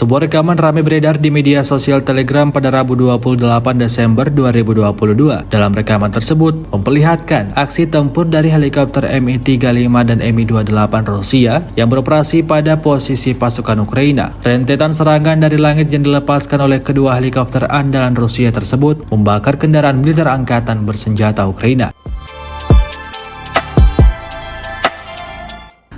Sebuah rekaman ramai beredar di media sosial Telegram pada Rabu 28 Desember 2022. Dalam rekaman tersebut, memperlihatkan aksi tempur dari helikopter Mi-35 dan Mi-28 Rusia yang beroperasi pada posisi pasukan Ukraina. Rentetan serangan dari langit yang dilepaskan oleh kedua helikopter andalan Rusia tersebut membakar kendaraan militer angkatan bersenjata Ukraina.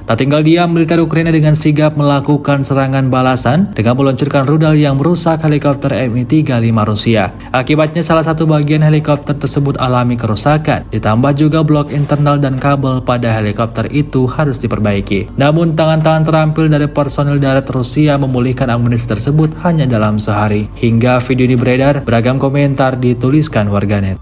Tak tinggal diam, militer Ukraina dengan sigap melakukan serangan balasan dengan meluncurkan rudal yang merusak helikopter Mi-35 Rusia. Akibatnya salah satu bagian helikopter tersebut alami kerusakan, ditambah juga blok internal dan kabel pada helikopter itu harus diperbaiki. Namun tangan-tangan terampil dari personil darat Rusia memulihkan amunisi tersebut hanya dalam sehari. Hingga video ini beredar, beragam komentar dituliskan warganet.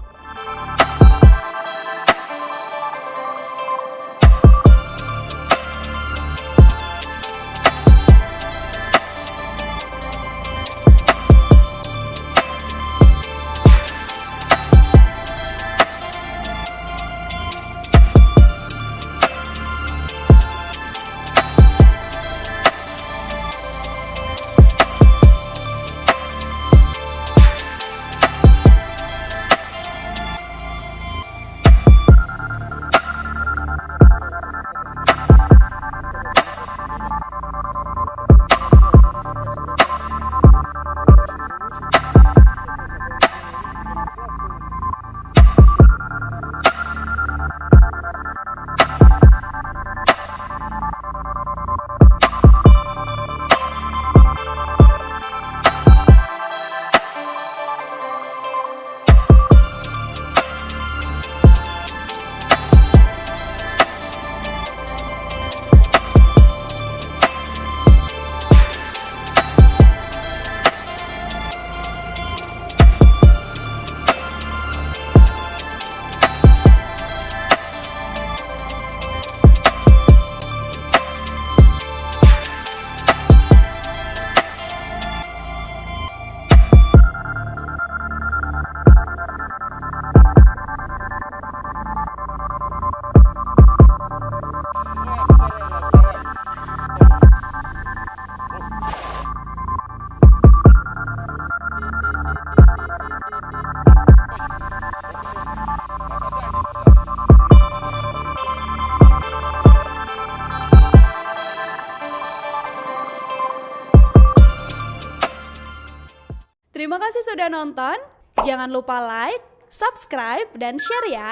Terima kasih sudah nonton. Jangan lupa like, subscribe, dan share ya.